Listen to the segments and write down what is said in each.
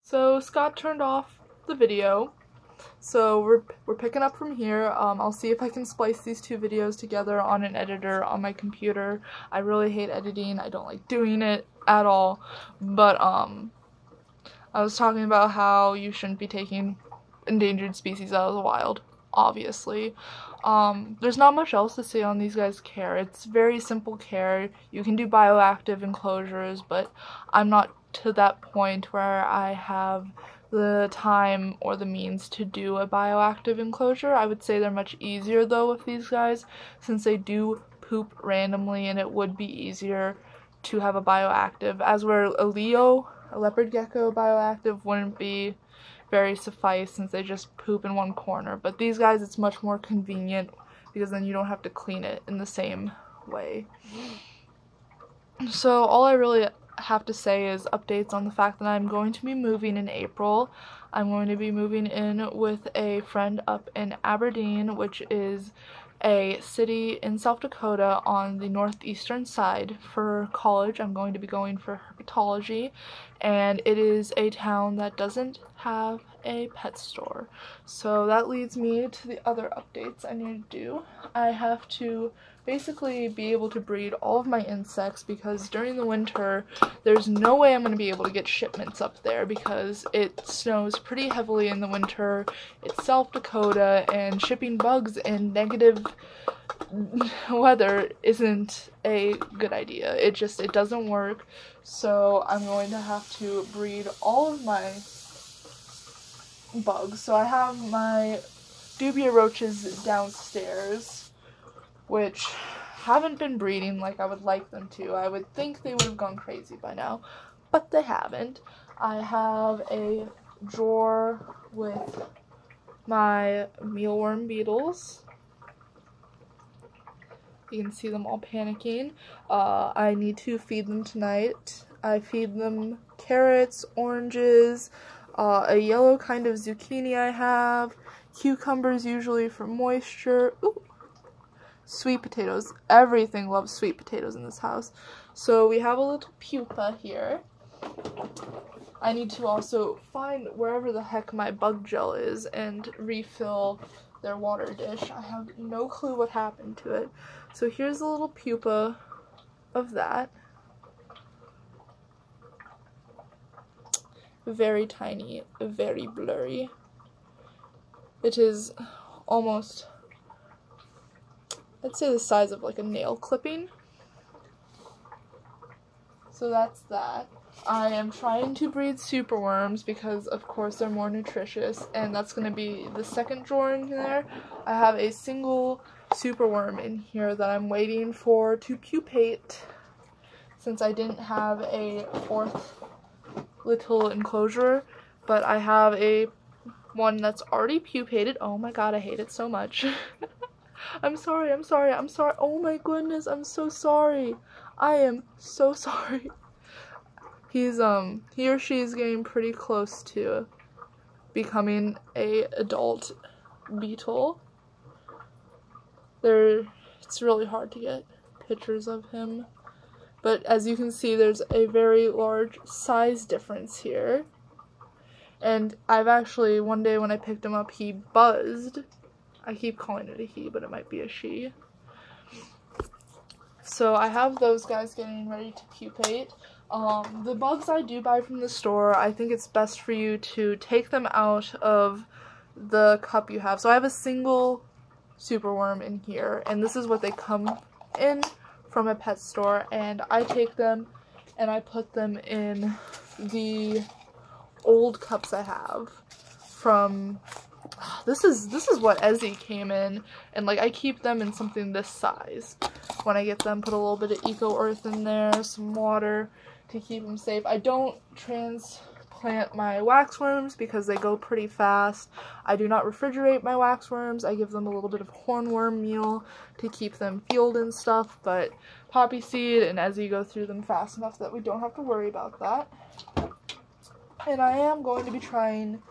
So Scott turned off the video, so we're picking up from here. I'll see if I can splice these two videos together on an editor on my computer. I really hate editing. I don't like doing it at all. But I was talking about how you shouldn't be taking endangered species out of the wild, obviously. There's not much else to say on these guys' care. It's very simple care. You can do bioactive enclosures, but I'm not to that point where I have the time or the means to do a bioactive enclosure. I would say they're much easier though with these guys, since they do poop randomly, and it would be easier to have a bioactive, as where a Leo, a leopard gecko bioactive, wouldn't be very suffice since they just poop in one corner. But these guys, it's much more convenient because then you don't have to clean it in the same way. So all I really have to say is updates on the fact that I'm going to be moving in April. I'm going to be moving in with a friend up in Aberdeen, which is a city in South Dakota on the northeastern side. For college, I'm going to be going for herpetology, and it is a town that doesn't have a pet store. So that leads me to the other updates I need to do. I have to basically be able to breed all of my insects, because during the winter there's no way I'm going to be able to get shipments up there because it snows pretty heavily in the winter. It's South Dakota, and shipping bugs in negative weather isn't a good idea. It doesn't work. So I'm going to have to breed all of my bugs. So I have my dubia roaches downstairs, which haven't been breeding like I would like them to. I would think they would have gone crazy by now, but they haven't. I have a drawer with my mealworm beetles. You can see them all panicking. I need to feed them tonight. I feed them carrots, oranges, a yellow kind of zucchini I have, cucumbers usually for moisture. Ooh. Sweet potatoes. Everything loves sweet potatoes in this house. So we have a little pupa here. I need to also find wherever the heck my bug gel is and refill their water dish. I have no clue what happened to it. So here's a little pupa of that. Very tiny, very blurry. It is almost, I'd say, the size of like a nail clipping. So that's that. I am trying to breed superworms because of course they're more nutritious, and that's going to be the second drawer in there. I have a single superworm in here that I'm waiting for to pupate, since I didn't have a fourth little enclosure, but I have a one that's already pupated. Oh my god, I hate it so much. I'm sorry. Oh my goodness, I'm so sorry. I am so sorry. He or she is getting pretty close to becoming a adult beetle. It's really hard to get pictures of him, but as you can see, there's a very large size difference here. And I've actually, one day when I picked him up, he buzzed. I keep calling it a he, but it might be a she. So I have those guys getting ready to pupate. The bugs I do buy from the store, I think it's best for you to take them out of the cup you have. So I have a single superworm in here, and this is what they come in from a pet store, and I take them and I put them in the old cups I have from, this is what Ezzy came in, and like I keep them in something this size. When I get them, put a little bit of Eco Earth in there, some water to keep them safe. I don't transplant my waxworms because they go pretty fast. I do not refrigerate my waxworms. I give them a little bit of hornworm meal to keep them fueled and stuff, but poppy seed and Ezzy go through them fast enough that we don't have to worry about that. And I am going to be trying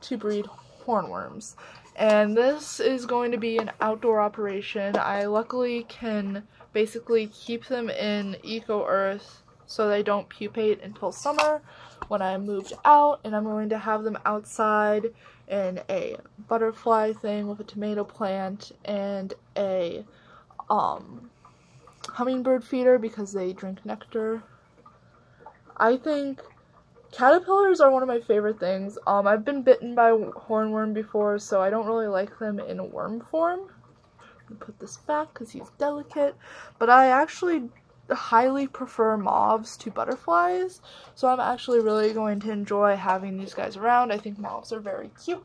to breed hornworms, and this is going to be an outdoor operation. I luckily can basically keep them in Eco Earth so they don't pupate until summer, when I moved out, and I'm going to have them outside in a butterfly thing with a tomato plant and a hummingbird feeder because they drink nectar. I think caterpillars are one of my favorite things. I've been bitten by hornworm before, so I don't really like them in worm form. I'm gonna put this back because he's delicate, but I actually highly prefer moths to butterflies, so I'm actually really going to enjoy having these guys around. I think moths are very cute,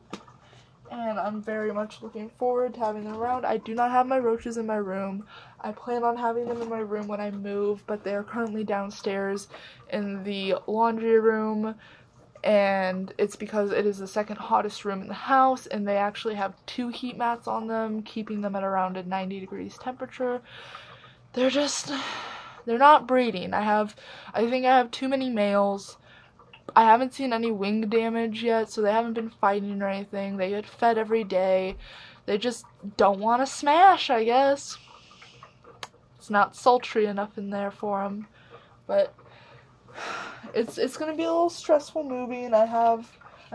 and I'm very much looking forward to having them around. I do not have my roaches in my room. I plan on having them in my room when I move, but they are currently downstairs in the laundry room, and it's because it is the second hottest room in the house, and they actually have 2 heat mats on them, keeping them at around a 90 degrees temperature. They're not breeding. I think I have too many males. I haven't seen any wing damage yet, so they haven't been fighting or anything. They get fed every day. They just don't want to smash, I guess. It's not sultry enough in there for them. But it's gonna be a little stressful moving. I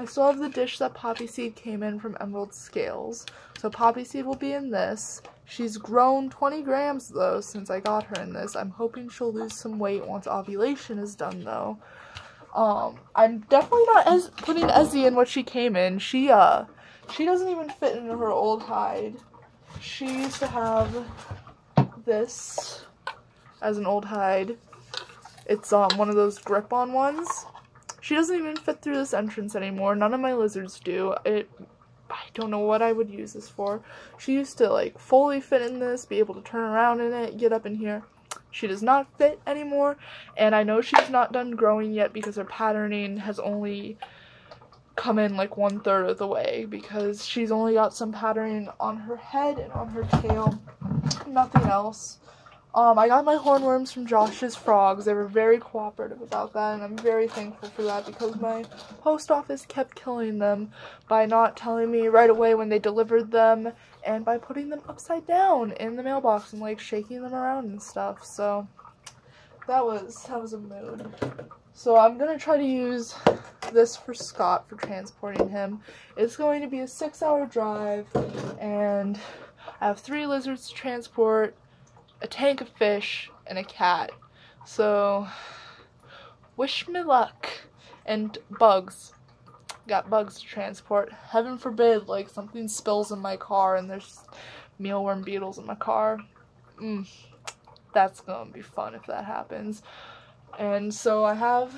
still have the dish that Poppy Seed came in from Emerald Scales. So Poppy Seed will be in this. She's grown 20 grams though since I got her in this. I'm hoping she'll lose some weight once ovulation is done though. I'm definitely not putting Ezzy in what she came in. She doesn't even fit into her old hide. She used to have this as an old hide. It's one of those grip-on ones. She doesn't even fit through this entrance anymore. None of my lizards do. I don't know what I would use this for. She used to like fully fit in this, be able to turn around in it, get up in here. She does not fit anymore, and I know she's not done growing yet because her patterning has only come in like 1/3 of the way, because she's only got some patterning on her head and on her tail, nothing else. I got my hornworms from Josh's Frogs. They were very cooperative about that, and I'm very thankful for that because my post office kept killing them by not telling me right away when they delivered them and by putting them upside down in the mailbox and like shaking them around and stuff. So that was a mood. So I'm gonna try to use this for Scott for transporting him. It's going to be a 6-hour drive, and I have 3 lizards to transport, a tank of fish, and a cat. So wish me luck. And bugs. Got bugs to transport. Heaven forbid like something spills in my car and there's mealworm beetles in my car. That's gonna be fun if that happens. And so I have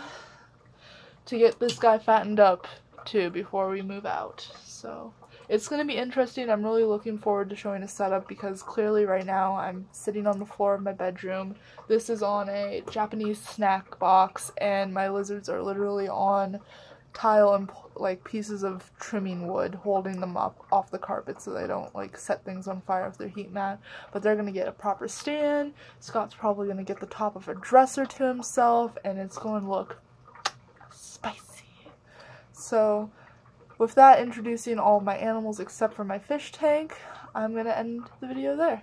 to get this guy fattened up too before we move out. So it's going to be interesting. I'm really looking forward to showing a setup because clearly right now I'm sitting on the floor of my bedroom. This is on a Japanese snack box, and my lizards are literally on tile and like pieces of trimming wood holding them up off the carpet so they don't like set things on fire with their heat mat. But they're going to get a proper stand. Scott's probably going to get the top of a dresser to himself, and it's going to look spicy. So with that, introducing all of my animals except for my fish tank, I'm going to end the video there.